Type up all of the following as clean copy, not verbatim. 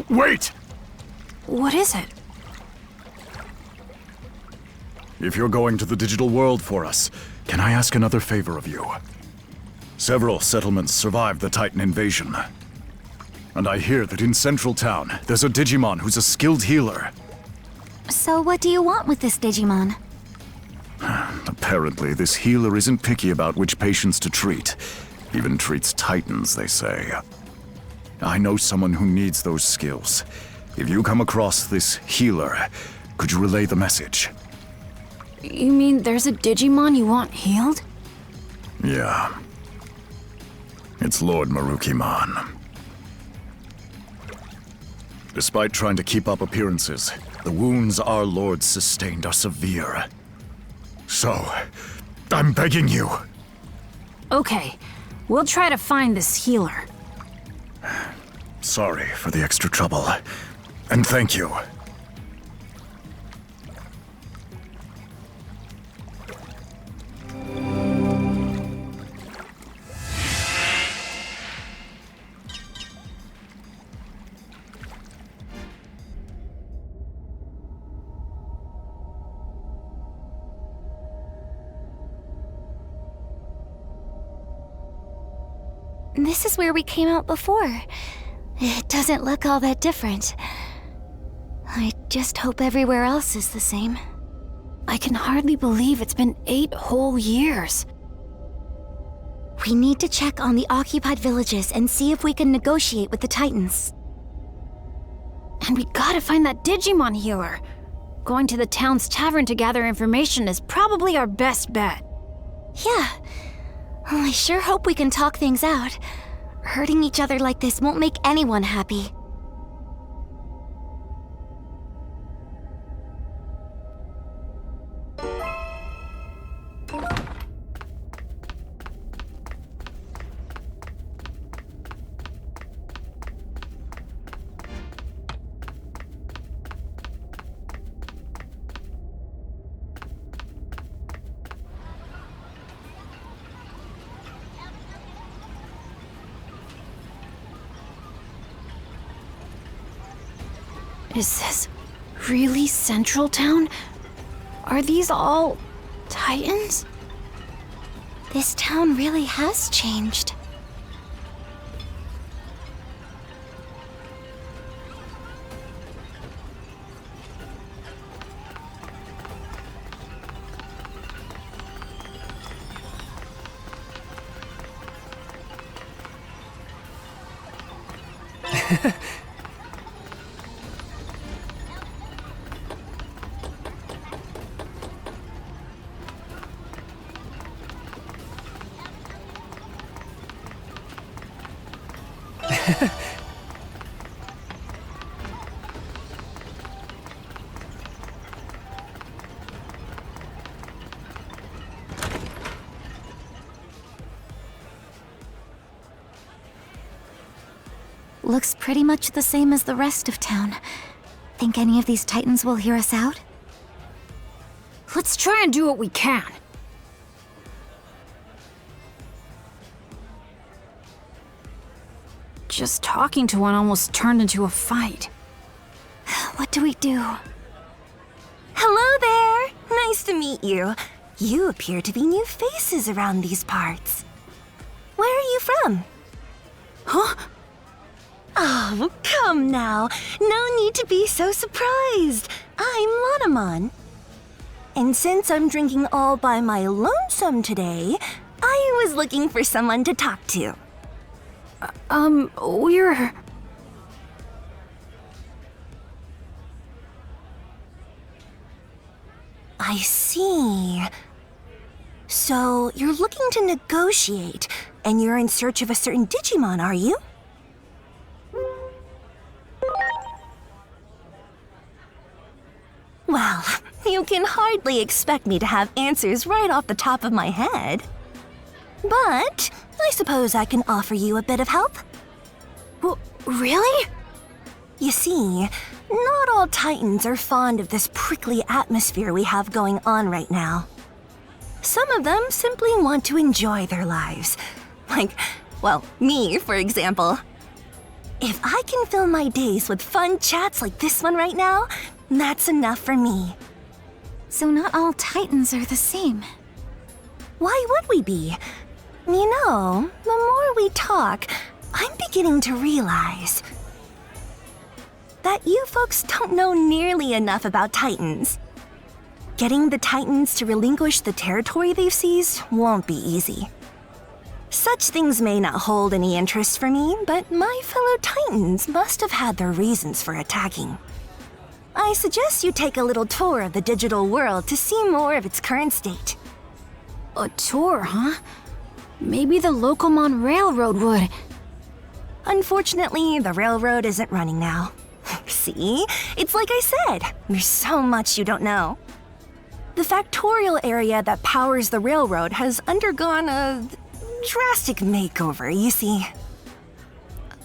Wait! What is it? If you're going to the digital world for us, can I ask another favor of you? Several settlements survived the Titan invasion. And I hear that in Central Town, there's a Digimon who's a skilled healer. So what do you want with this Digimon? Apparently, this healer isn't picky about which patients to treat. Even treats Titans, they say. I know someone who needs those skills. If you come across this healer, could you relay the message? You mean there's a Digimon you want healed? Yeah. It's Lord Marukimon. Despite trying to keep up appearances, the wounds our lord sustained are severe. So, I'm begging you. Okay, we'll try to find this healer. Sorry for the extra trouble. And thank you. This is where we came out before. It doesn't look all that different. I just hope everywhere else is the same. I can hardly believe it's been 8 whole years. We need to check on the occupied villages and see if we can negotiate with the Titans. And we gotta find that Digimon healer. Going to the town's tavern to gather information is probably our best bet. Yeah. Well, I sure hope we can talk things out. Hurting each other like this won't make anyone happy. Is this really Central Town? Are these all Titans? This town really has changed. Looks pretty much the same as the rest of town. Think any of these Titans will hear us out? Let's try and do what we can. Just talking to one almost turned into a fight. What do we do? Hello there! Nice to meet you. You appear to be new faces around these parts. Where are you from? Huh? Oh, come now. No need to be so surprised. I'm Lanamon. And since I'm drinking all by my lonesome today, I was looking for someone to talk to. We're... I see. So, you're looking to negotiate, and you're in search of a certain Digimon, are you? Well, you can hardly expect me to have answers right off the top of my head. But I suppose I can offer you a bit of help. Really? You see, not all Titans are fond of this prickly atmosphere we have going on right now. Some of them simply want to enjoy their lives. Like, well, me, for example. If I can fill my days with fun chats like this one right now, that's enough for me. So not all Titans are the same. Why would we be? You know, the more we talk, I'm beginning to realize that you folks don't know nearly enough about Titans. Getting the Titans to relinquish the territory they've seized won't be easy. Such things may not hold any interest for me, but my fellow Titans must have had their reasons for attacking. I suggest you take a little tour of the digital world to see more of its current state. A tour, huh? Maybe the Locomon Railroad would. Unfortunately, the railroad isn't running now. See? It's like I said, there's so much you don't know. The factorial area that powers the railroad has undergone a drastic makeover, you see.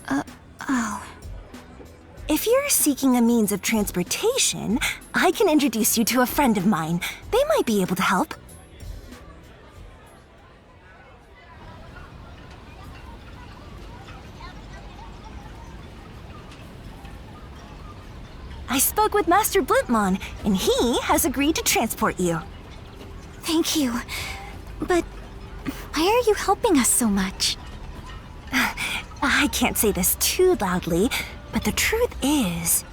Oh. If you're seeking a means of transportation, I can introduce you to a friend of mine. They might be able to help. I spoke with Master Blipmon, and he has agreed to transport you. Thank you. But why are you helping us so much? I can't say this too loudly, but the truth is,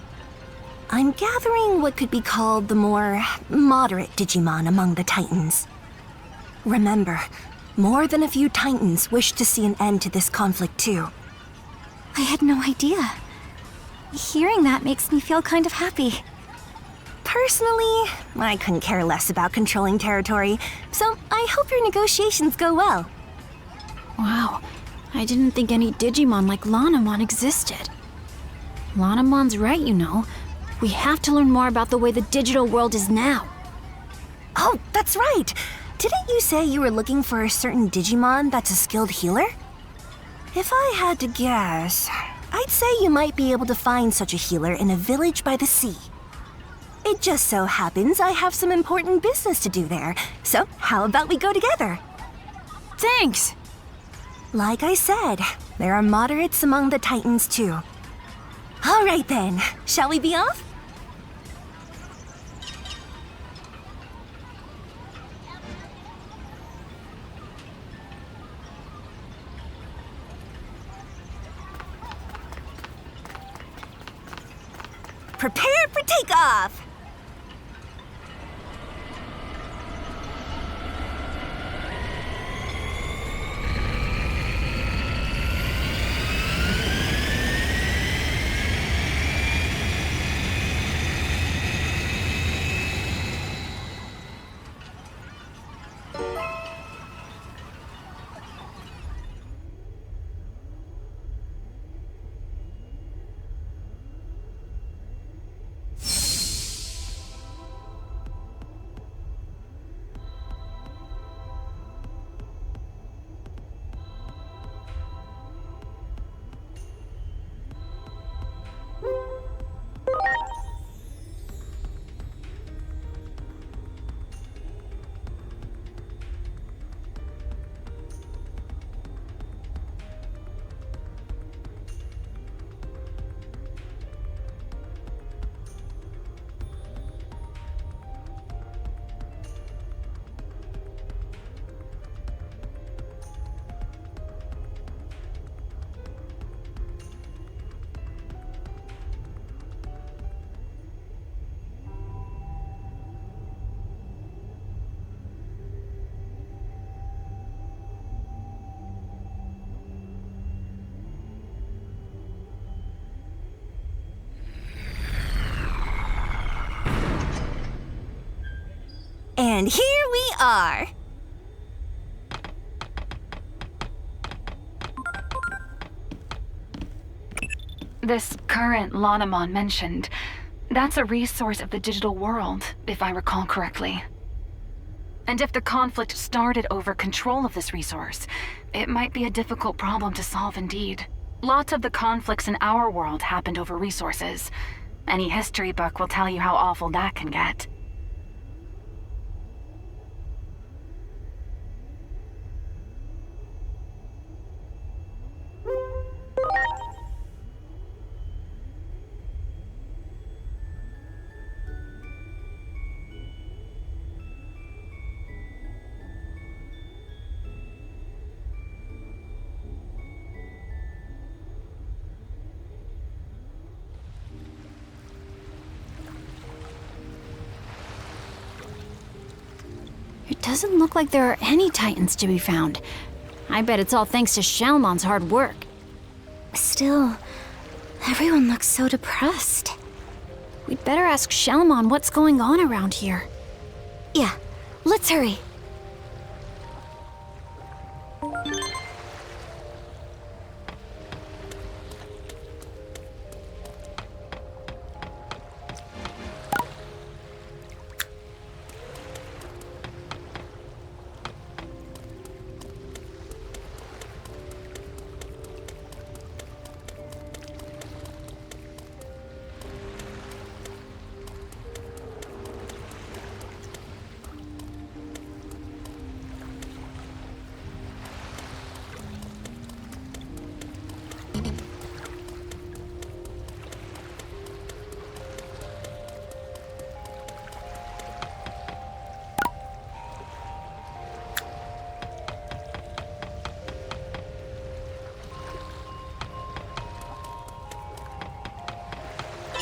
I'm gathering what could be called the more moderate Digimon among the Titans. Remember, more than a few Titans wish to see an end to this conflict too. I had no idea. Hearing that makes me feel kind of happy. Personally, I couldn't care less about controlling territory, so I hope your negotiations go well. Wow, I didn't think any Digimon like Lanamon existed. Lanamon's right, you know. We have to learn more about the way the digital world is now. Oh, that's right! Didn't you say you were looking for a certain Digimon that's a skilled healer? If I had to guess, I'd say you might be able to find such a healer in a village by the sea. It just so happens I have some important business to do there, so how about we go together? Thanks! Like I said, there are moderates among the Titans too. All right then, shall we be off? Prepare for takeoff! And here we are! This current Lanamon mentioned, that's a resource of the digital world, if I recall correctly. And if the conflict started over control of this resource, it might be a difficult problem to solve indeed. Lots of the conflicts in our world happened over resources. Any history book will tell you how awful that can get. doesn't look like there are any Titans to be found. I bet it's all thanks to Shalmon's hard work. Still, everyone looks so depressed. We'd better ask Shalmon what's going on around here. Yeah, let's hurry.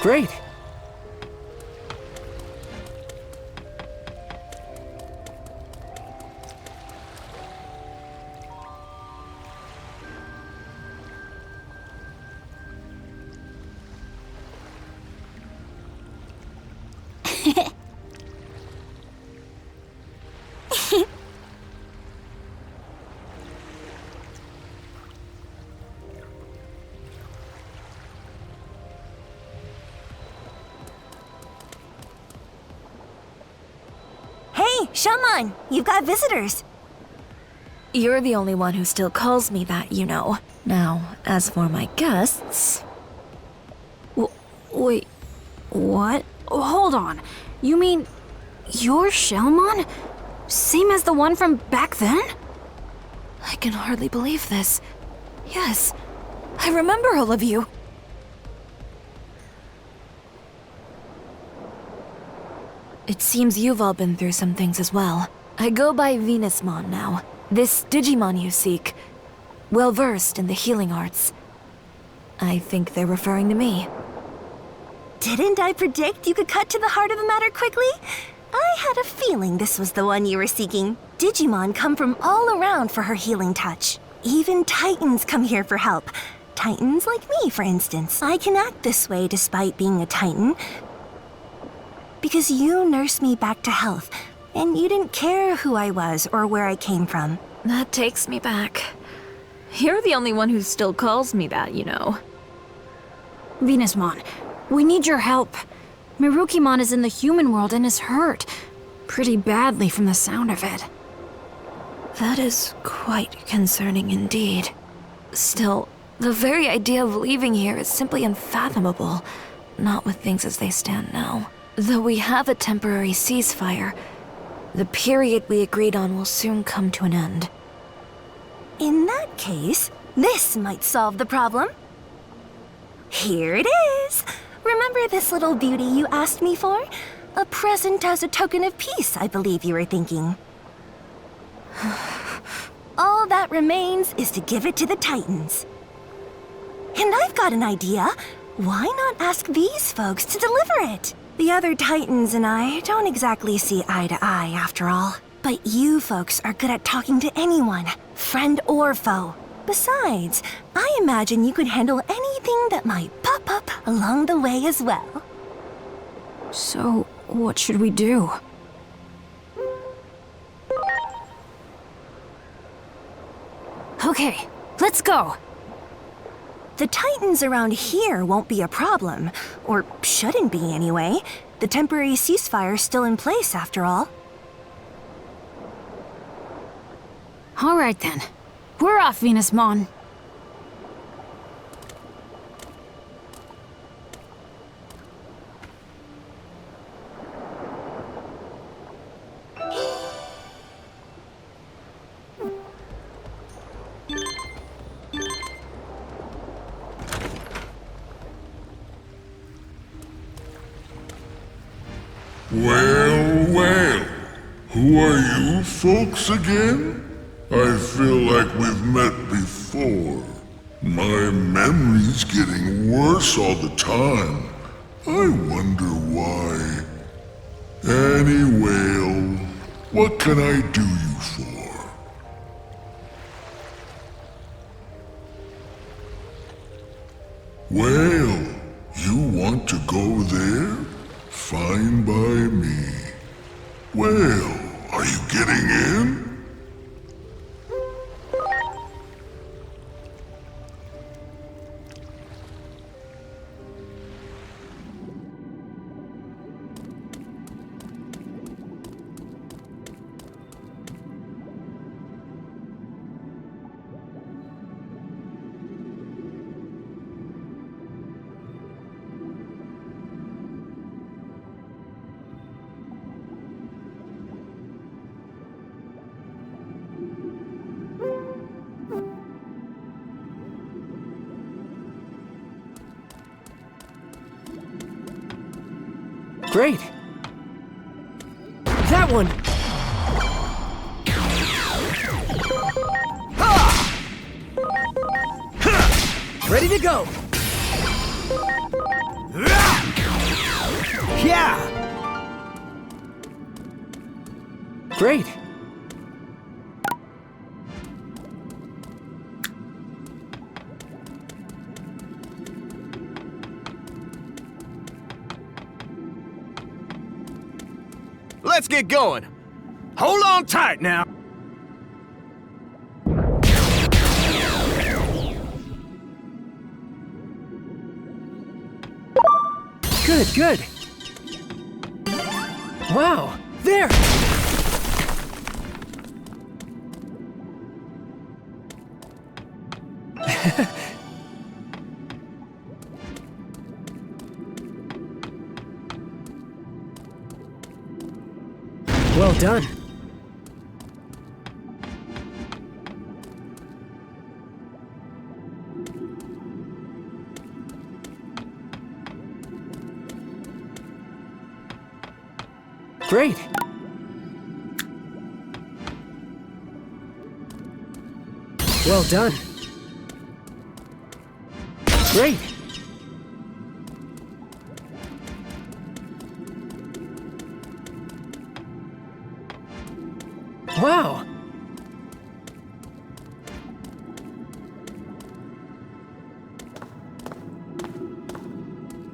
Great. Hey, Shalmon, you've got visitors. You're the only one who still calls me that, you know. Now, as for my guests... Wait, what? Hold on. You mean you're Shalmon? Same as the one from back then? I can hardly believe this. Yes, I remember all of you. It seems you've all been through some things as well. I go by Venusmon now. This Digimon you seek. Well-versed in the healing arts. I think they're referring to me. Didn't I predict you could cut to the heart of the matter quickly? I had a feeling this was the one you were seeking. Digimon come from all around for her healing touch. Even Titans come here for help. Titans like me, for instance. I can act this way despite being a Titan, because you nursed me back to health, and you didn't care who I was or where I came from. That takes me back. You're the only one who still calls me that, you know. Venusmon, we need your help. Mirukimon is in the human world and is hurt. Pretty badly from the sound of it. That is quite concerning indeed. Still, the very idea of leaving here is simply unfathomable. Not with things as they stand now. Though we have a temporary ceasefire, the period we agreed on will soon come to an end. In that case, this might solve the problem. Here it is! Remember this little beauty you asked me for? A present as a token of peace, I believe you were thinking. All that remains is to give it to the Titans. And I've got an idea. Why not ask these folks to deliver it? The other Titans and I don't exactly see eye to eye, after all. But you folks are good at talking to anyone, friend or foe. Besides, I imagine you could handle anything that might pop up along the way as well. So, what should we do? Okay, let's go! The Titans around here won't be a problem, or shouldn't be anyway. The temporary ceasefire's still in place, after all. All right then. We're off, Venusmon. Well, well. Who are you folks again? I feel like we've met before. My memory's getting worse all the time. I wonder why. Anyway, What can I do you for? Well, you want to go there? Fine by me. Well, are you getting in? Great! That one! Ha! Ha! Ready to go! Yeah! Great! Let's get going. Hold on tight now. Good, good. Wow, there! Well done. Great. Well done. Great. Wow.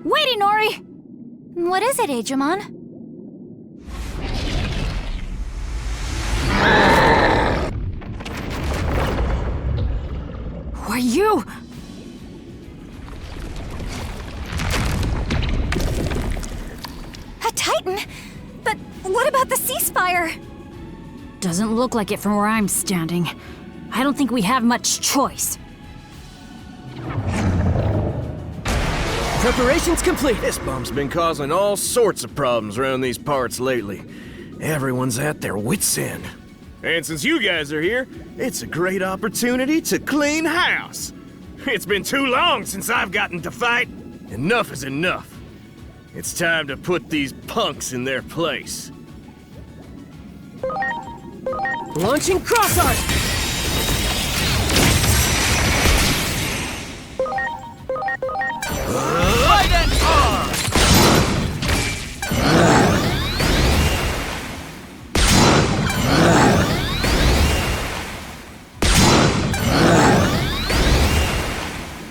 Wait, Inori! What is it, Adramon? Who are you? A Titan? But what about the ceasefire? Doesn't look like it from where I'm standing. I don't think we have much choice. Preparations complete. This bump's been causing all sorts of problems around these parts lately. Everyone's at their wits' end. And since you guys are here, it's a great opportunity to clean house. It's been too long since I've gotten to fight. Enough is enough. It's time to put these punks in their place. Launching cross art! Light and arm!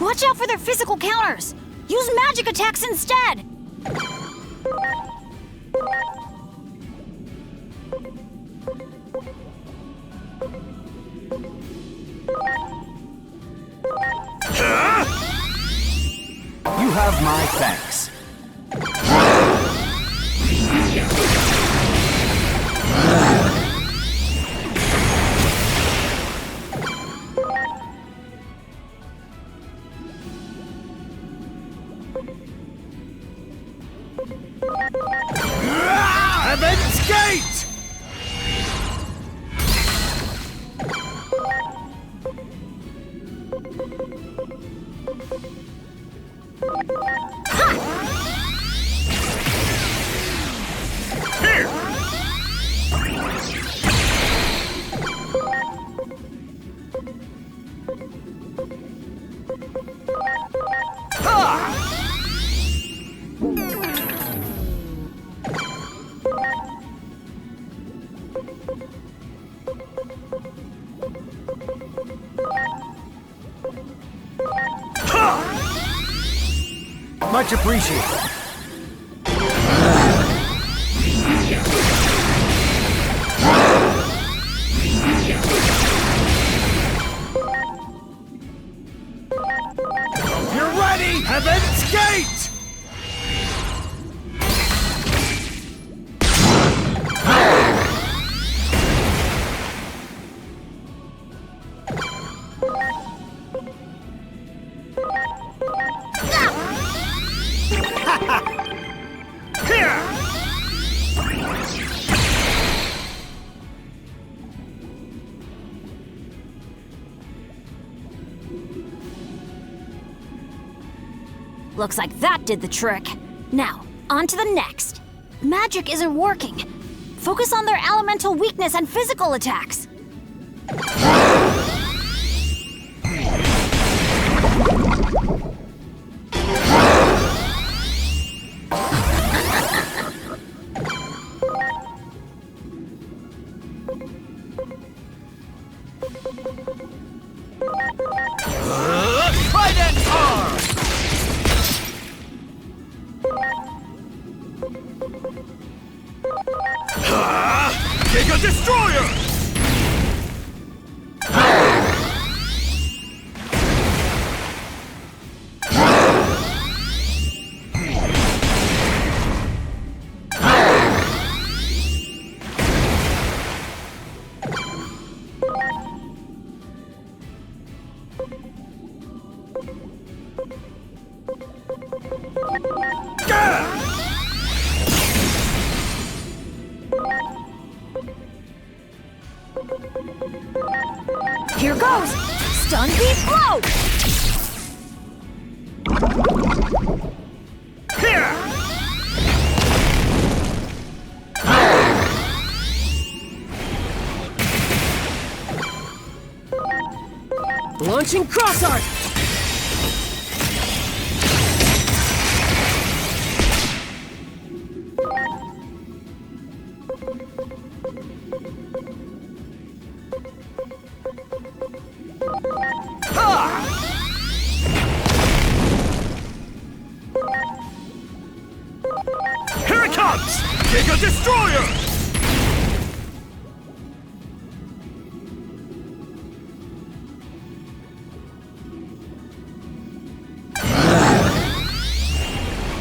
Watch out for their physical counters! Use magic attacks instead! You have my thanks. Heaven's Gate! Here! Much appreciated. You're ready! Heaven's Gate! Looks like that did the trick. Now, on to the next. Magic isn't working. Focus on their elemental weakness and physical attacks. Trident arm! Giga Destroyer! Here goes! Stun Beat Blow! Launching Cross Art! Here it comes! Giga Destroyer!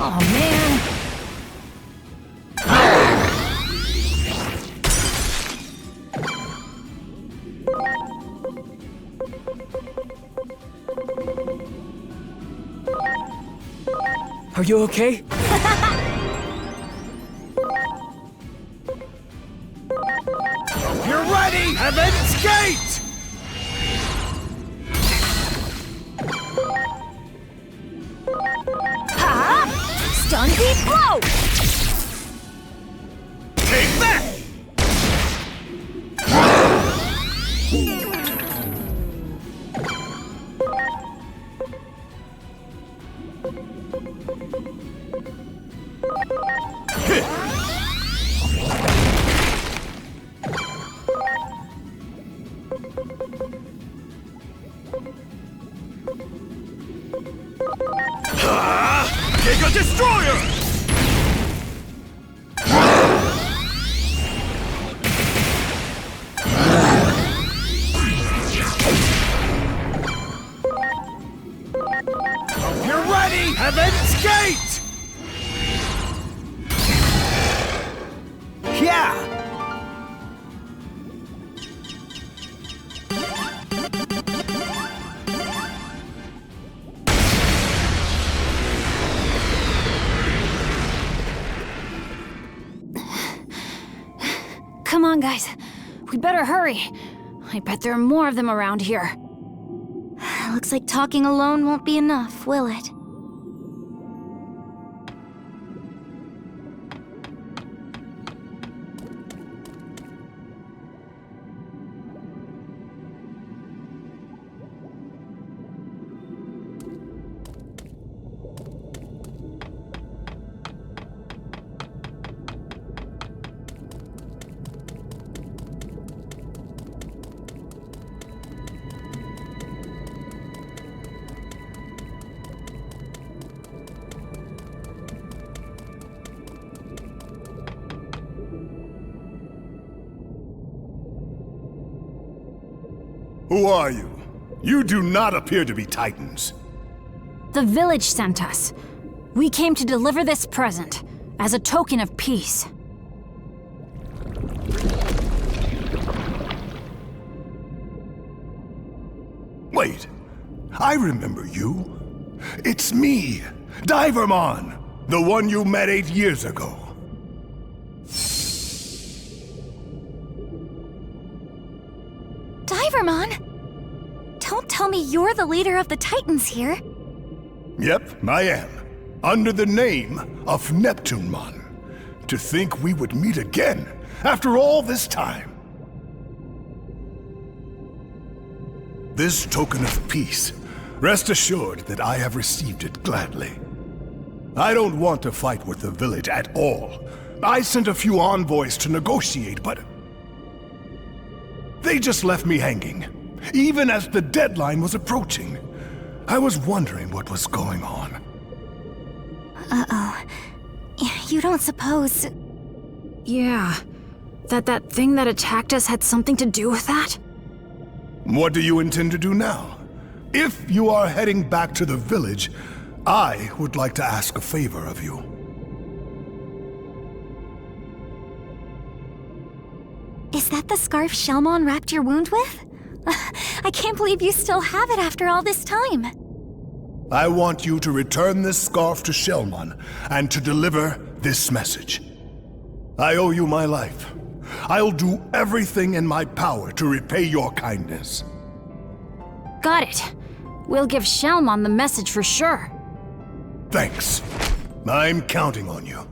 Oh man! Are you okay? You're ready! Heaven's Gate! Ha! Stun Beat Blow! Take that! Giga Destroyer! You're ready! Heaven's Gate! Yeah! Come on, guys. We'd better hurry. I bet there are more of them around here. Looks like talking alone won't be enough, will it? Who are you? You do not appear to be Titans. The village sent us. We came to deliver this present, as a token of peace. Wait, I remember you. It's me, Divermon, the one you met 8 years ago. Divermon? Don't tell me you're the leader of the Titans here. Yep, I am. Under the name of Neptunemon. To think we would meet again after all this time. This token of peace, rest assured that I have received it gladly. I don't want to fight with the village at all. I sent a few envoys to negotiate, but they just left me hanging, even as the deadline was approaching. I was wondering what was going on. Uh-oh. You don't suppose... Yeah. That thing that attacked us had something to do with that? What do you intend to do now? If you are heading back to the village, I would like to ask a favor of you. Is that the scarf Shellmon wrapped your wound with? I can't believe you still have it after all this time. I want you to return this scarf to Shellmon and to deliver this message. I owe you my life. I'll do everything in my power to repay your kindness. Got it. We'll give Shellmon the message for sure. Thanks. I'm counting on you.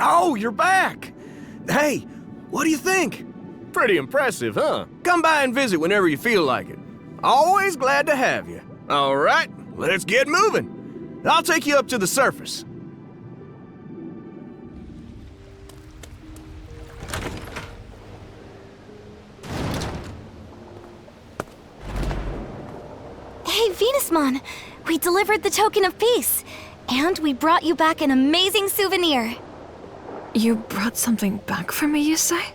Oh, you're back! Hey, what do you think? Pretty impressive, huh? Come by and visit whenever you feel like it. Always glad to have you. All right, let's get moving. I'll take you up to the surface. Hey, Venusmon! We delivered the token of peace. And we brought you back an amazing souvenir. You brought something back for me, you say?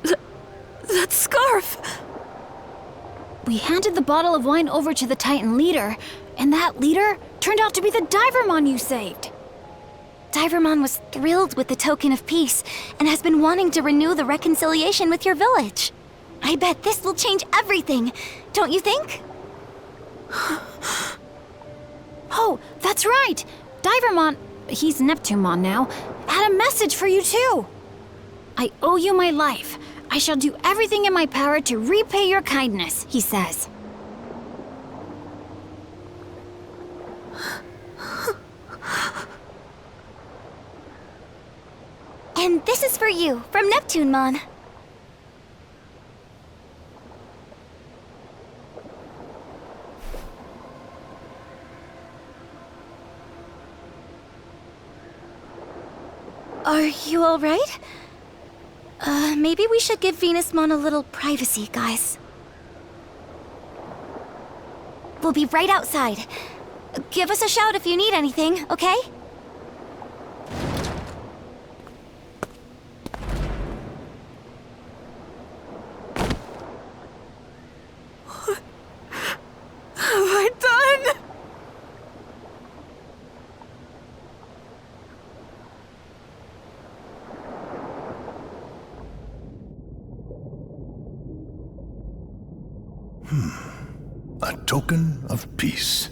That scarf! We handed the bottle of wine over to the Titan leader, and that leader turned out to be the Divermon you saved. Divermon was thrilled with the token of peace and has been wanting to renew the reconciliation with your village. I bet this will change everything, don't you think? Oh, that's right! Divermon, he's Neptunemon now, had a message for you too! I owe you my life. I shall do everything in my power to repay your kindness, he says. And this is for you, from Neptunemon. Are you all right? Maybe we should give Venusmon a little privacy, guys. We'll be right outside. Give us a shout if you need anything, okay? What have I done? A token of peace.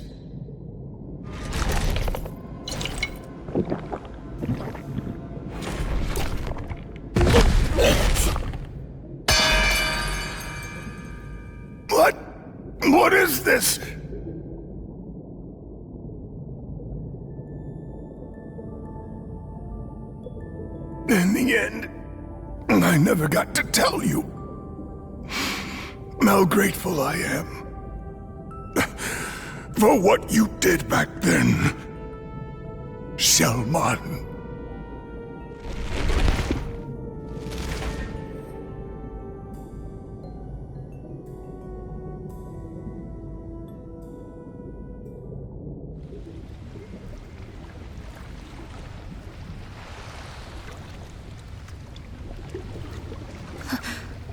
What is this? In the end, I never got to tell you how grateful I am for what you did back then, Shellmon.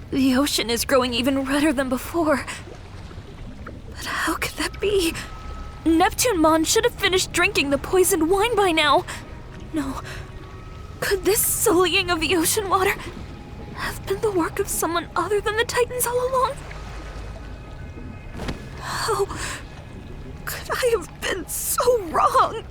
The ocean is growing even redder than before. But how could that be? Neptunemon should have finished drinking the poisoned wine by now. No. Could this sullying of the ocean water have been the work of someone other than the Titans all along? How could I have been so wrong?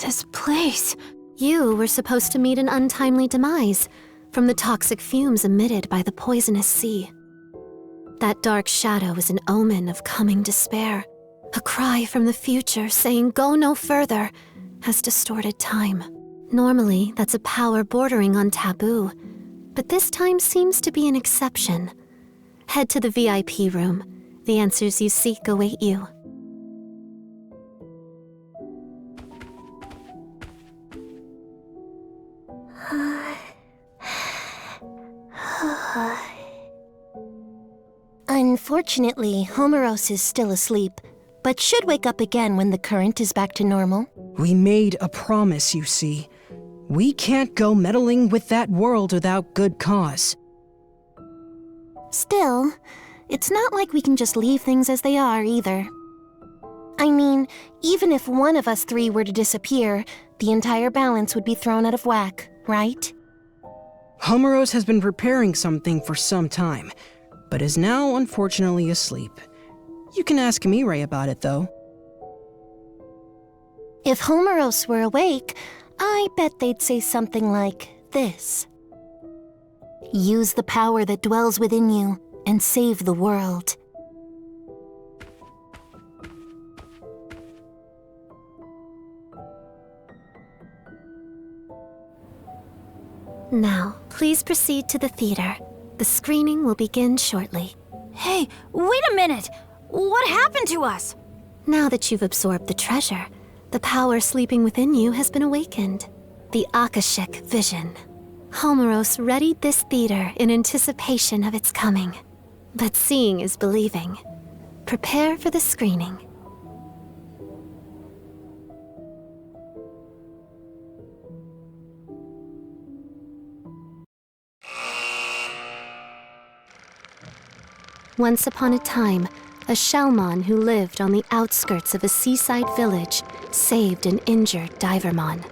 This place. You were supposed to meet an untimely demise from the toxic fumes emitted by the poisonous sea. That dark shadow was an omen of coming despair. A cry from the future saying go no further has distorted time. Normally, that's a power bordering on taboo, but this time seems to be an exception. Head to the VIP room. The answers you seek await you. Unfortunately, Homeros is still asleep, but should wake up again when the current is back to normal. We made a promise, you see. We can't go meddling with that world without good cause. Still, it's not like we can just leave things as they are either. I mean, even if one of us three were to disappear, the entire balance would be thrown out of whack, right? Homeros has been preparing something for some time, but is now unfortunately asleep. You can ask Mirai about it, though. If Homeros were awake, I bet they'd say something like this. Use the power that dwells within you and save the world. Now, please proceed to the theater. The screening will begin shortly. Hey, wait a minute! What happened to us? Now that you've absorbed the treasure, the power sleeping within you has been awakened. The Akashic vision. Homeros readied this theater in anticipation of its coming. But seeing is believing. Prepare for the screening. Once upon a time, a Shellmon who lived on the outskirts of a seaside village saved an injured Divermon.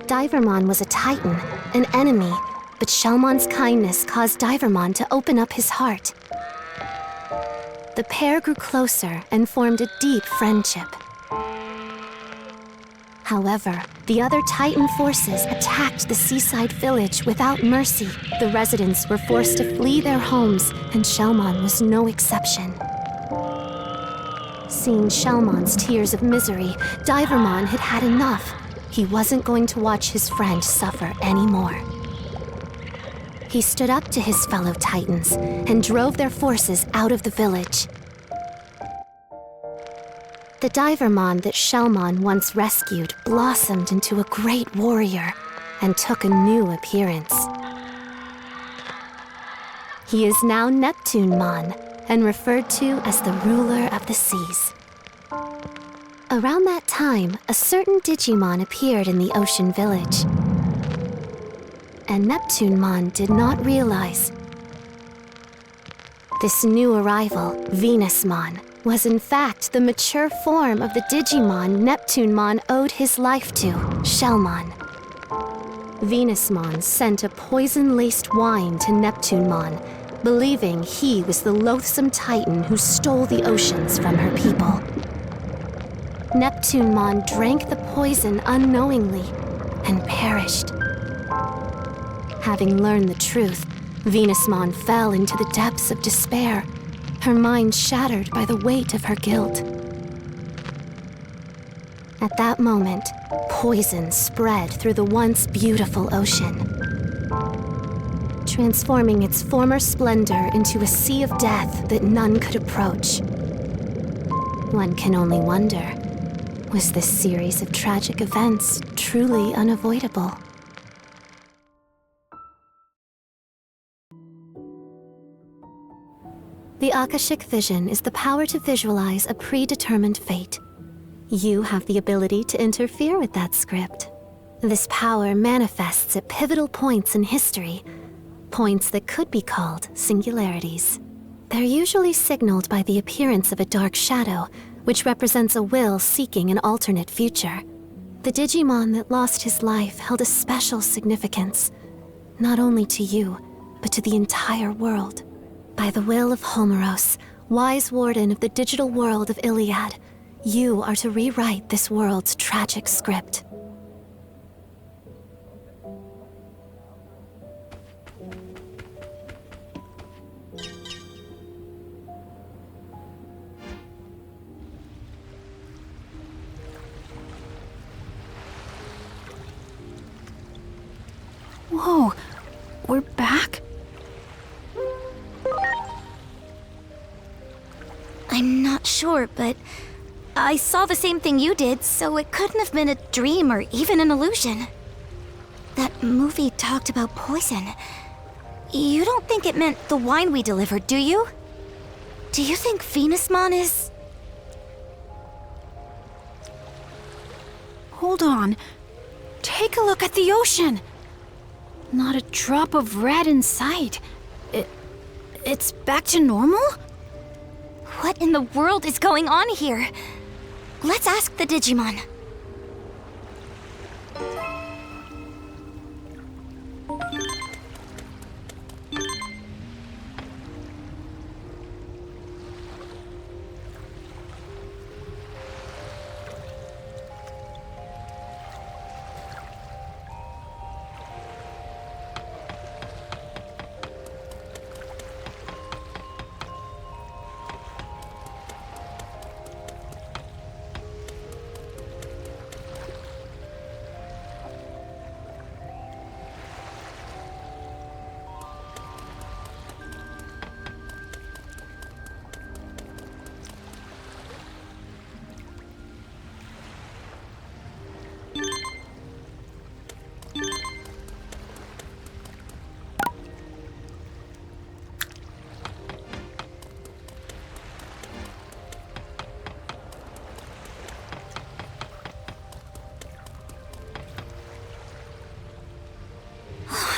Divermon was a Titan, an enemy, but Shellmon's kindness caused Divermon to open up his heart. The pair grew closer and formed a deep friendship. However, the other Titan forces attacked the seaside village without mercy. The residents were forced to flee their homes, and Shellmon was no exception. Seeing Shellmon's tears of misery, Divermon had had enough. He wasn't going to watch his friend suffer anymore. He stood up to his fellow Titans and drove their forces out of the village. The Divermon that Shellmon once rescued blossomed into a great warrior and took a new appearance. He is now Neptunemon, and referred to as the ruler of the seas. Around that time, a certain Digimon appeared in the ocean village. And Neptunemon did not realize this new arrival, Venusmon, was in fact the mature form of the Digimon Neptunemon owed his life to, Shellmon. Venusmon sent a poison-laced wine to Neptunemon, believing he was the loathsome titan who stole the oceans from her people. Neptunemon drank the poison unknowingly and perished. Having learned the truth, Venusmon fell into the depths of despair, her mind shattered by the weight of her guilt. At that moment, poison spread through the once beautiful ocean, transforming its former splendor into a sea of death that none could approach. One can only wonder, was this series of tragic events truly unavoidable? The Akashic Vision is the power to visualize a predetermined fate. You have the ability to interfere with that script. This power manifests at pivotal points in history, points that could be called singularities. They're usually signaled by the appearance of a dark shadow, which represents a will seeking an alternate future. The Digimon that lost his life held a special significance, not only to you, but to the entire world. By the will of Homeros, wise warden of the digital world of Iliad, you are to rewrite this world's tragic script. Whoa, we're back? I'm not sure, but I saw the same thing you did, so it couldn't have been a dream or even an illusion. That movie talked about poison. You don't think it meant the wine we delivered, do you? Do you think Venusmon is... Hold on. Take a look at the ocean. Not a drop of red in sight. It's back to normal? What in the world is going on here? Let's ask the Digimon.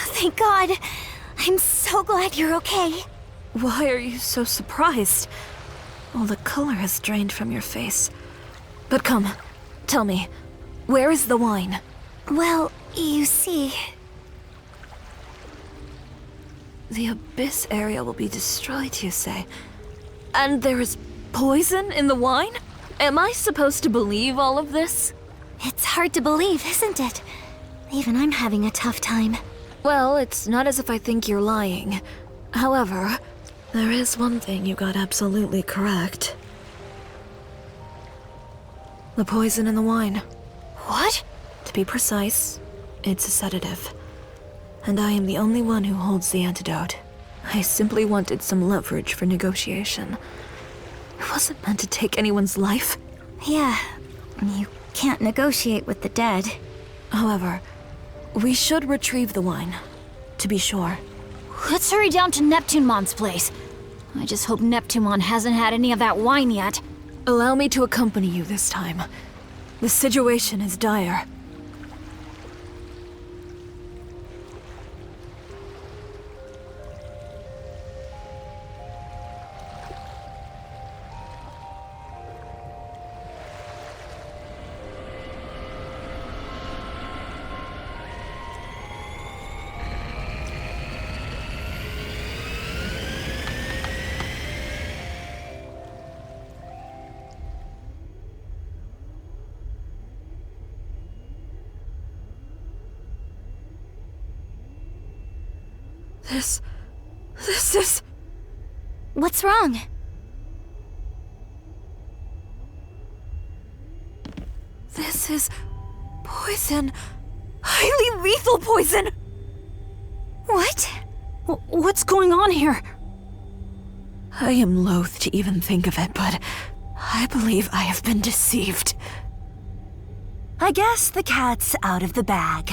Thank God. I'm so glad you're okay. Why are you so surprised? All the color has drained from your face. But come, tell me, where is the wine? Well, you see... The Abyss area will be destroyed, you say? And there is poison in the wine? Am I supposed to believe all of this? It's hard to believe, isn't it? Even I'm having a tough time. Well, it's not as if I think you're lying. However, there is one thing you got absolutely correct. The poison in the wine. What? To be precise, it's a sedative. And I am the only one who holds the antidote. I simply wanted some leverage for negotiation. It wasn't meant to take anyone's life. Yeah, you can't negotiate with the dead. However, we should retrieve the wine, to be sure. Let's hurry down to Neptunemon's place. I just hope Neptunemon hasn't had any of that wine yet. Allow me to accompany you this time. The situation is dire. This is... What's wrong? This is... poison. Highly lethal poison! What? What's going on here? I am loath to even think of it, but I believe I have been deceived. I guess the cat's out of the bag.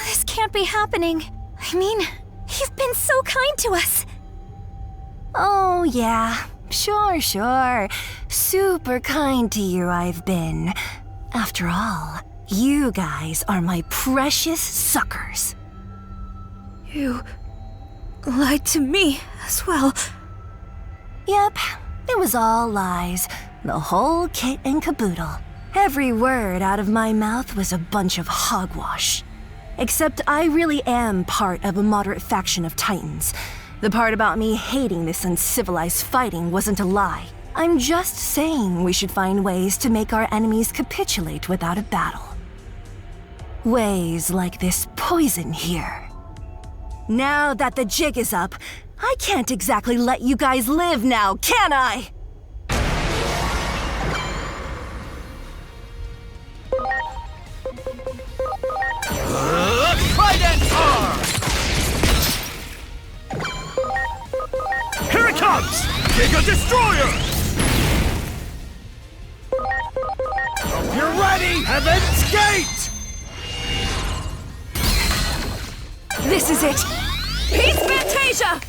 This can't be happening. I mean, you've been so kind to us. Oh, yeah. Sure. Super kind to you I've been. After all, you guys are my precious suckers. You... lied to me as well. Yep, it was all lies. The whole kit and caboodle. Every word out of my mouth was a bunch of hogwash. Except I really am part of a moderate faction of Titans. The part about me hating this uncivilized fighting wasn't a lie. I'm just saying we should find ways to make our enemies capitulate without a battle. Ways like this poison here. Now that the jig is up, I can't exactly let you guys live now, can I? Trident arm! Here it comes! Giga Destroyer! Hope you're ready, Heaven's Gate! This is it! Peace Fantasia!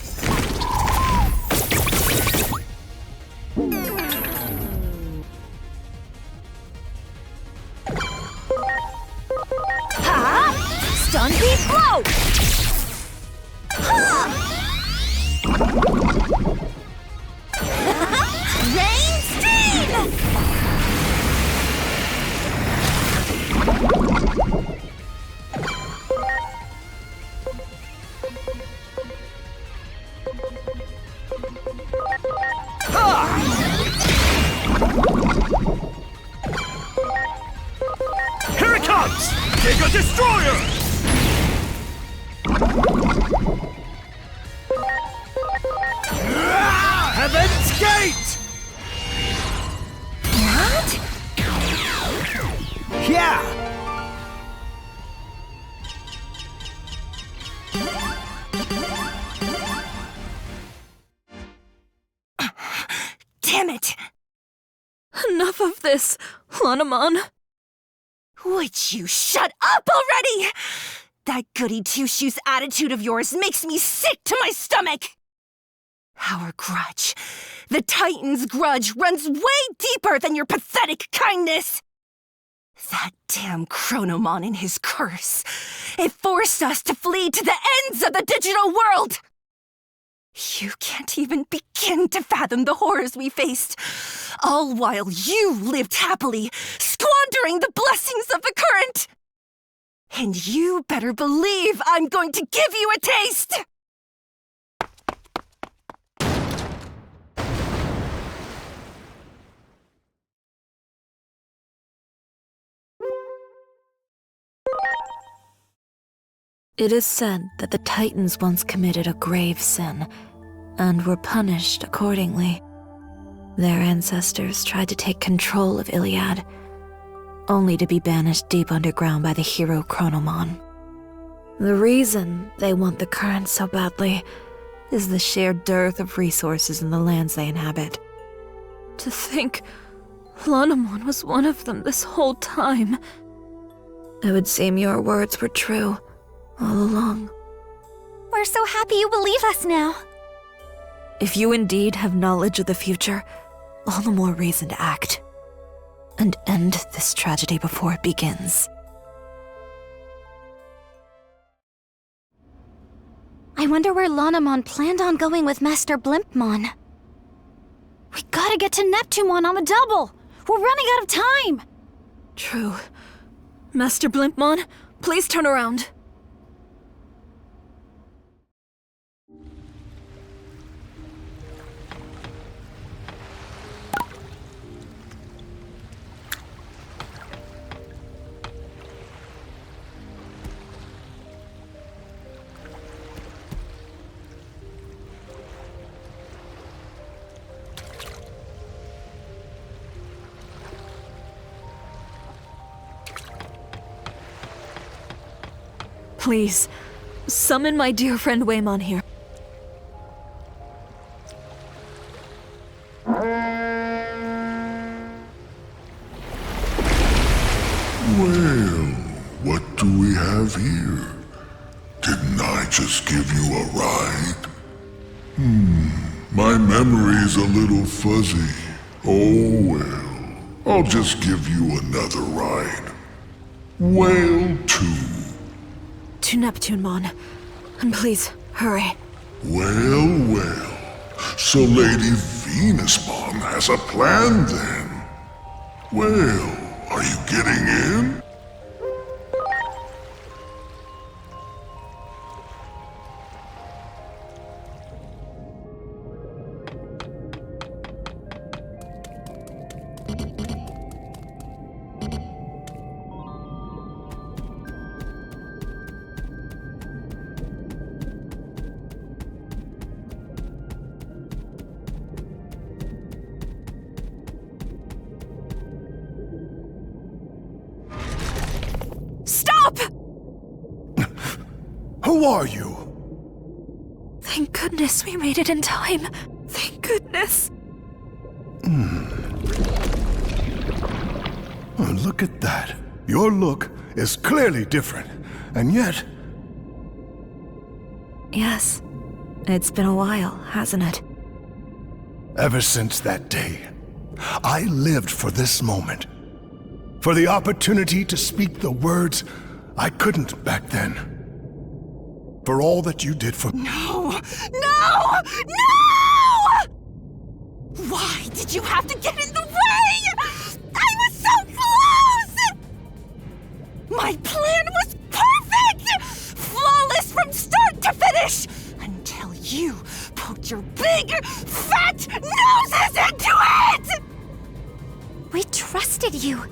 Stun Beat Blow! Ha! Rain Steam! Here it comes! Giga Destroyer! Heaven's Gate! What? Yeah! Damn it! Enough of this, Lanamon. Would you shut up already? That goody two-shoes attitude of yours makes me sick to my stomach! Our grudge, the Titan's grudge, runs way deeper than your pathetic kindness! That damn Chronomon and his curse. It forced us to flee to the ends of the digital world! You can't even begin to fathom the horrors we faced, all while you lived happily, squandering the blessings of the current! And you better believe I'm going to give you a taste! It is said that the Titans once committed a grave sin, and were punished accordingly. Their ancestors tried to take control of Iliad, only to be banished deep underground by the hero Chronomon. The reason they want the current so badly is the sheer dearth of resources in the lands they inhabit. To think Lanamon was one of them this whole time. It would seem your words were true all along. We're so happy you believe us now. If you indeed have knowledge of the future, all the more reason to act. And end this tragedy before it begins. I wonder where Lanamon planned on going with Master Blimpmon. We gotta get to Neptunemon on the double! We're running out of time! True. Master Blimpmon, please turn around. Please, summon my dear friend Waymon here. Well, what do we have here? Didn't I just give you a ride? My memory's a little fuzzy. Oh well, I'll just give you another ride. Whale 2. To Neptunemon. And please, hurry. Well. So Lady Venusmon has a plan then. Well, are you getting in? Stop! Who are you? Thank goodness we made it in time. Thank goodness. Oh, look at that. Your look is clearly different, and yet... Yes. It's been a while, hasn't it? Ever since that day, I lived for this moment. For the opportunity to speak the words I couldn't back then. For all that you did for me. No! No! No! Why did you have to get in the way? I was so close! My plan was perfect! Flawless from start to finish! Until you poked your big, fat noses into it! We trusted you.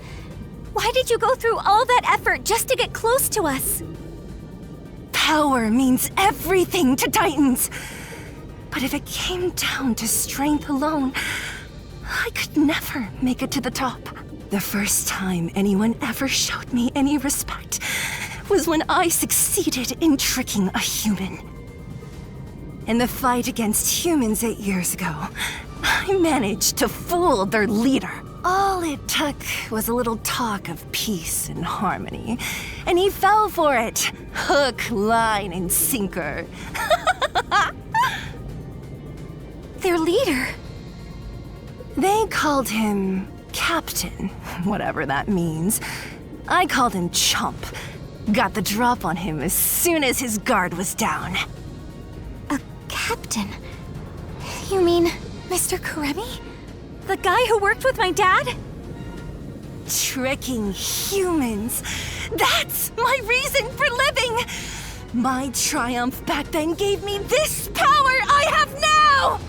Why did you go through all that effort just to get close to us? Power means everything to Titans. But if it came down to strength alone, I could never make it to the top. The first time anyone ever showed me any respect was when I succeeded in tricking a human. In the fight against humans 8 years ago, I managed to fool their leader. All it took was a little talk of peace and harmony, and he fell for it. Hook, line, and sinker. Their leader? They called him Captain, whatever that means. I called him Chump. Got the drop on him as soon as his guard was down. A captain? You mean Mr. Karemi? The guy who worked with my dad? Tricking humans. That's my reason for living. My triumph back then gave me this power I have now.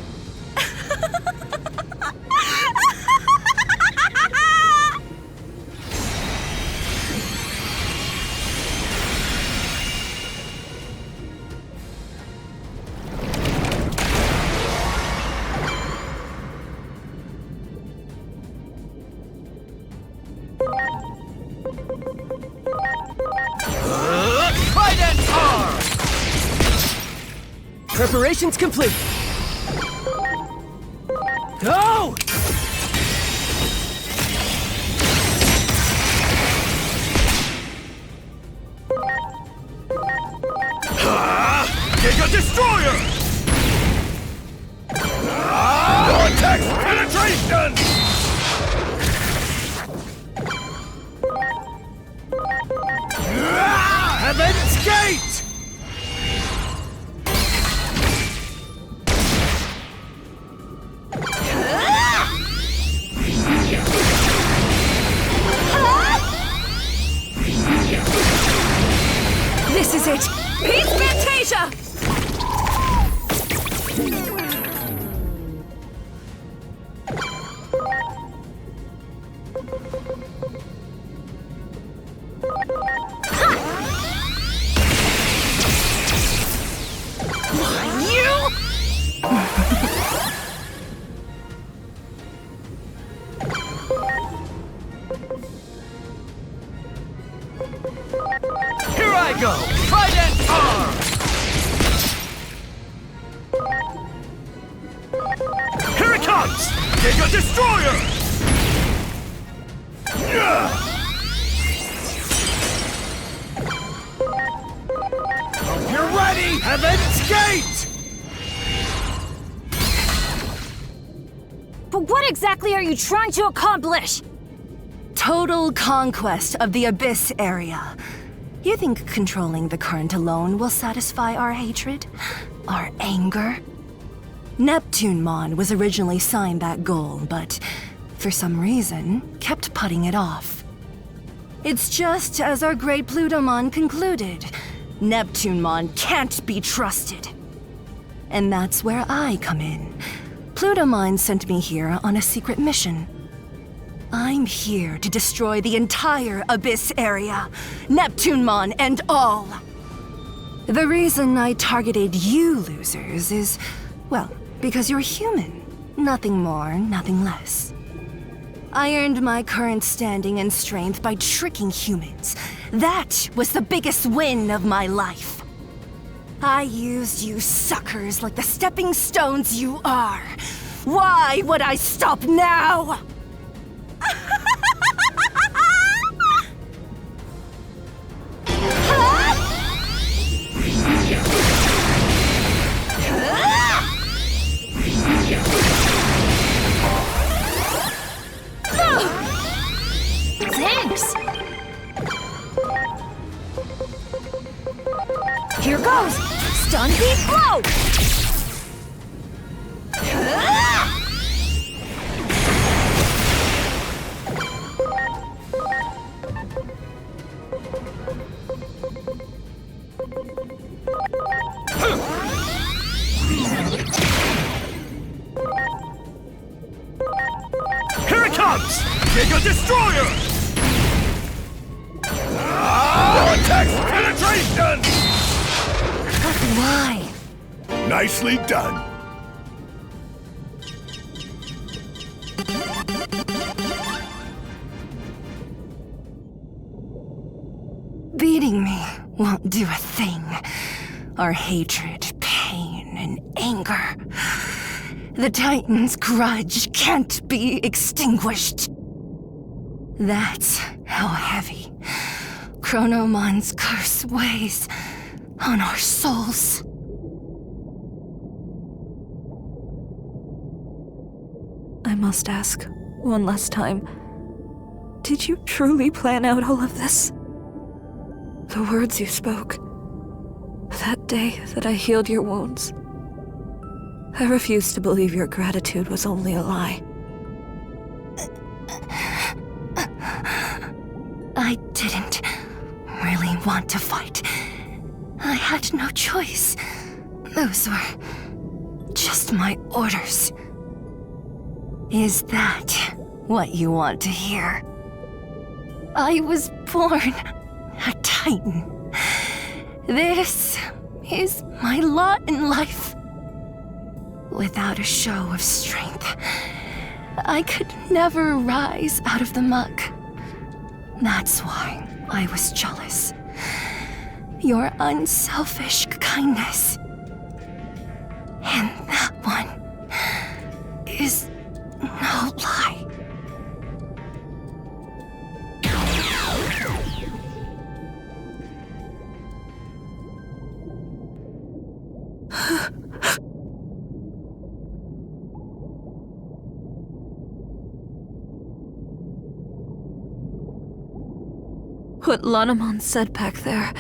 Preparations complete. Go! Giga Destroyer! Vortex Penetration! Heaven's Gate! This is it! Peace Fantasia! Here I go! Trident arm! Here it comes! Giga Destroyer! Hope you're ready! Heaven's Gate! But what exactly are you trying to accomplish? Total conquest of the Abyss area. You think controlling the current alone will satisfy our hatred? Our anger? Neptunemon was originally signed that goal, but for some reason, kept putting it off. It's just as our great Plutomon concluded. Neptunemon can't be trusted. And that's where I come in. Plutomon sent me here on a secret mission. I'm here to destroy the entire Abyss area, Neptunemon and all. The reason I targeted you losers is, well, because you're human. Nothing more, nothing less. I earned my current standing and strength by tricking humans. That was the biggest win of my life. I used you suckers like the stepping stones you are. Why would I stop now? Thanks! Here goes! Stun Beat Blow! Here it comes! Giga Destroyer! Vortex Penetration! But why? Nicely done. Beating me won't do a thing. Our hatred, pain, and anger. The Titan's grudge can't be extinguished. That's how heavy Chronomon's curse weighs on our souls. I must ask, one last time. Did you truly plan out all of this? The words you spoke. That day that I healed your wounds. I refuse to believe your gratitude was only a lie. I didn't really want to fight. I had no choice. Those were just my orders. Is that what you want to hear? I was born a Titan. This is my lot in life. Without a show of strength, I could never rise out of the muck. That's why I was jealous. Your unselfish kindness. And that one is no lie. What Lanamon said back there.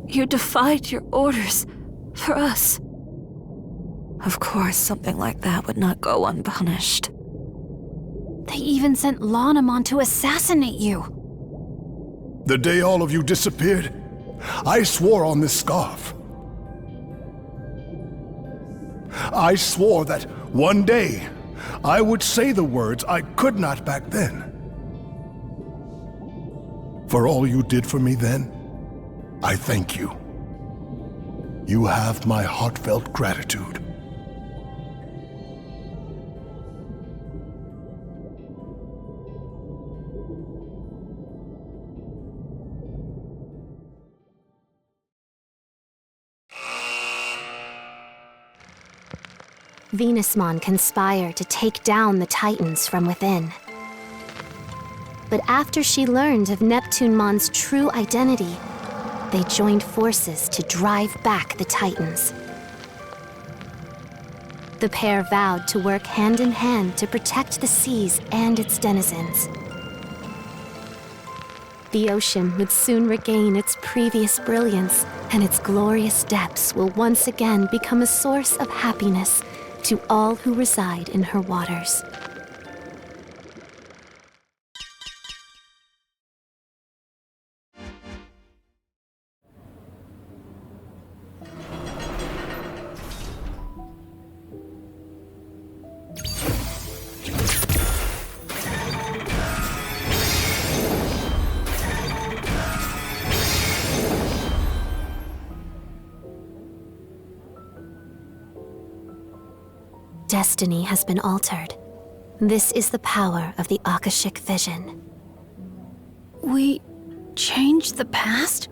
You defied your orders for us. Of course, something like that would not go unpunished. They even sent Lanamon to assassinate you. The day all of you disappeared, I swore on this scarf. I swore that one day I would say the words I could not back then. For all you did for me then, I thank you. You have my heartfelt gratitude. Venusmon conspired to take down the Titans from within. But after she learned of Neptunemon's true identity, they joined forces to drive back the Titans. The pair vowed to work hand in hand to protect the seas and its denizens. The ocean would soon regain its previous brilliance, and its glorious depths will once again become a source of happiness to all who reside in her waters. Destiny has been altered. This is the power of the Akashic vision. We changed the past?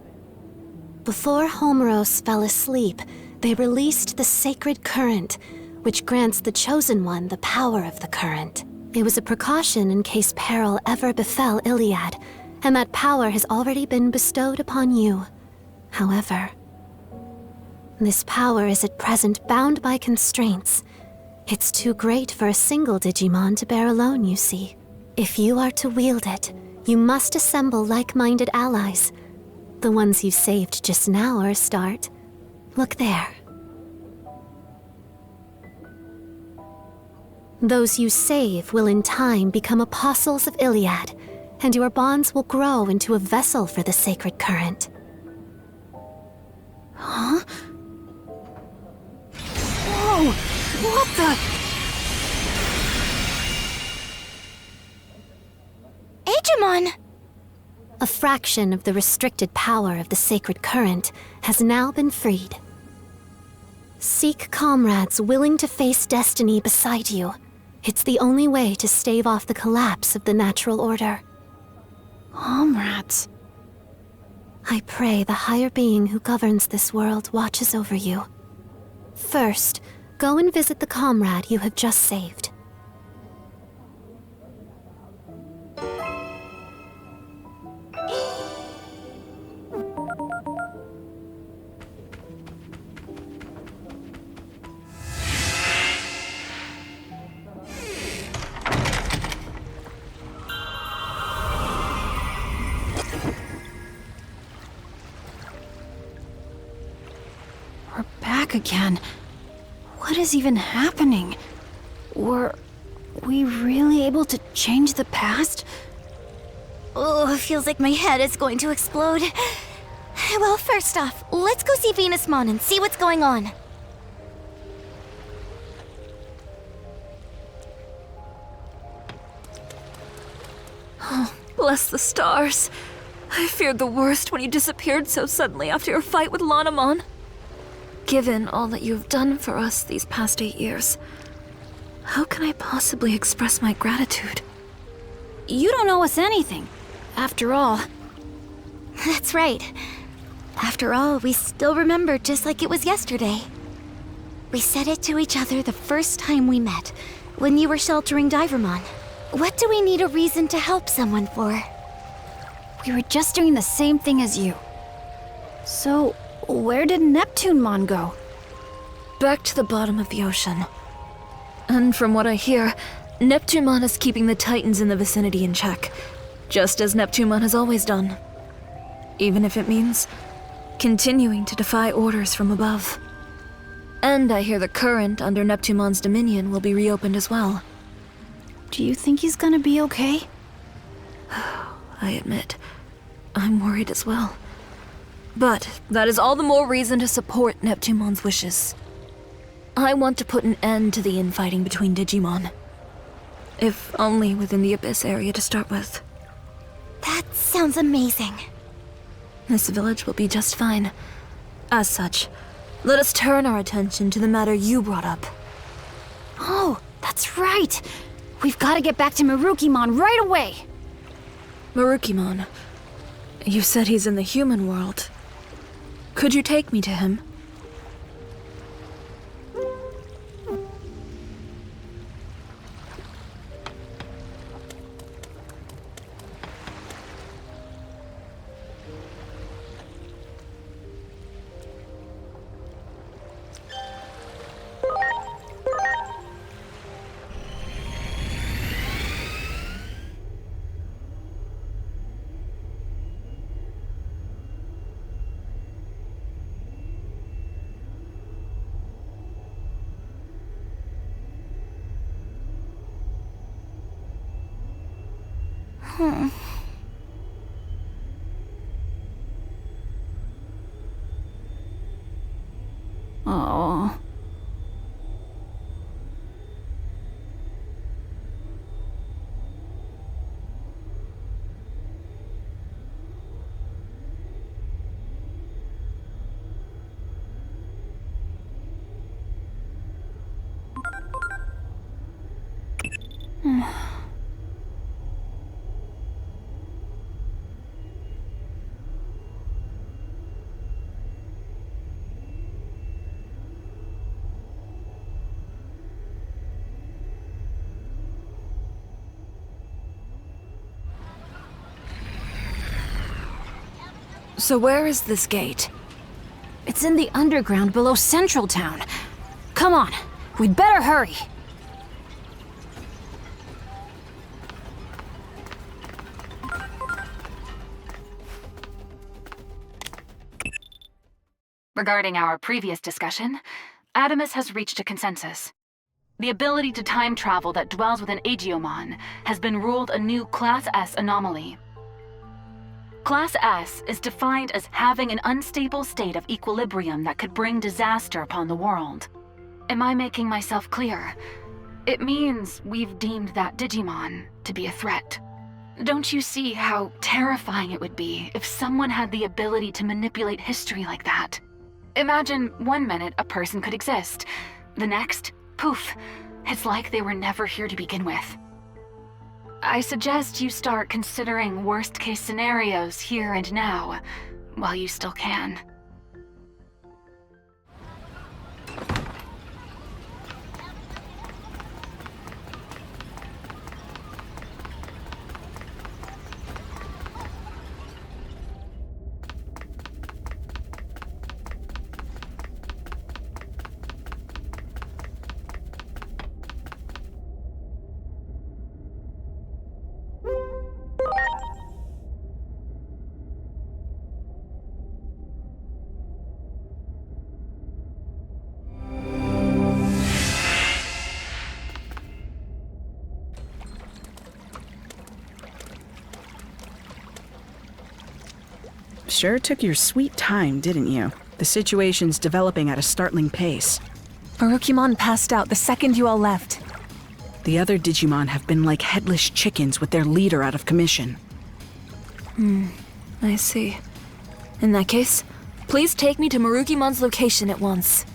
Before Homeros fell asleep, they released the sacred current, which grants the Chosen One the power of the current. It was a precaution in case peril ever befell Iliad, and that power has already been bestowed upon you. However, this power is at present bound by constraints. It's too great for a single Digimon to bear alone, you see. If you are to wield it, you must assemble like-minded allies. The ones you saved just now are a start. Look there. Those you save will in time become apostles of Iliad, and your bonds will grow into a vessel for the sacred current. Huh? Whoa! What the? Digimon! A fraction of the restricted power of the sacred current has now been freed. Seek comrades willing to face destiny beside you. It's the only way to stave off the collapse of the natural order. Comrades? I pray the higher being who governs this world watches over you. First, go and visit the comrade you have just saved. We're back again. What is even happening? Were we really able to change the past? Oh, it feels like my head is going to explode. Well, first off, let's go see Venusmon and see what's going on. Oh, bless the stars. I feared the worst when you disappeared so suddenly after your fight with Lanamon. Given all that you have done for us these past 8 years, how can I possibly express my gratitude? You don't owe us anything. After all... That's right. After all, we still remember just like it was yesterday. We said it to each other the first time we met, when you were sheltering Divermon. What do we need a reason to help someone for? We were just doing the same thing as you. So, where did Neptunemon go? back to the bottom of the ocean. And from what I hear, Neptunemon is keeping the Titans in the vicinity in check, just as Neptunemon has always done. Even if it means continuing to defy orders from above. And I hear the current under Neptunemon's dominion will be reopened as well. Do you think he's gonna be okay? I admit, I'm worried as well. But that is all the more reason to support Neptunemon's wishes. I want to put an end to the infighting between Digimon. If only within the Abyss area to start with. That sounds amazing. This village will be just fine. As such, let us turn our attention to the matter you brought up. Oh, that's right! We've gotta get back to Marukimon right away! Marukimon, you said he's in the human world. Could you take me to him? Oh. So where is this gate? It's in the underground below Central Town. Come on, we'd better hurry. Regarding our previous discussion, Adamus has reached a consensus. The ability to time travel that dwells within Aegeomon has been ruled a new Class S anomaly. Class S is defined as having an unstable state of equilibrium that could bring disaster upon the world. Am I making myself clear? It means we've deemed that Digimon to be a threat. Don't you see how terrifying it would be if someone had the ability to manipulate history like that? Imagine 1 minute a person could exist. The next, poof, it's like they were never here to begin with. I suggest you start considering worst-case scenarios here and now, while you still can. Sure took your sweet time, didn't you? The situation's developing at a startling pace. Marukimon passed out the second you all left. The other Digimon have been like headless chickens with their leader out of commission. I see. In that case, please take me to Marukimon's location at once.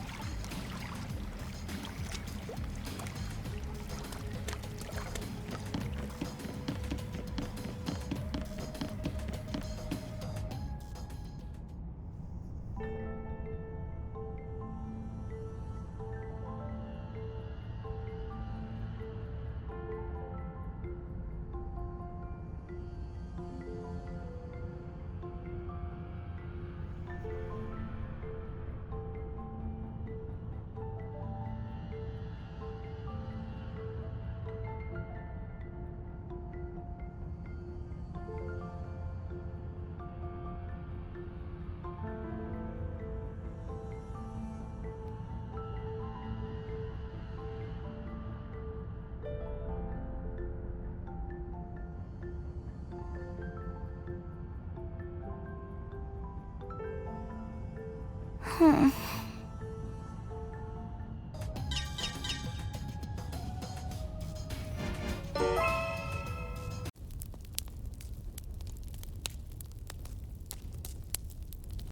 Hmm.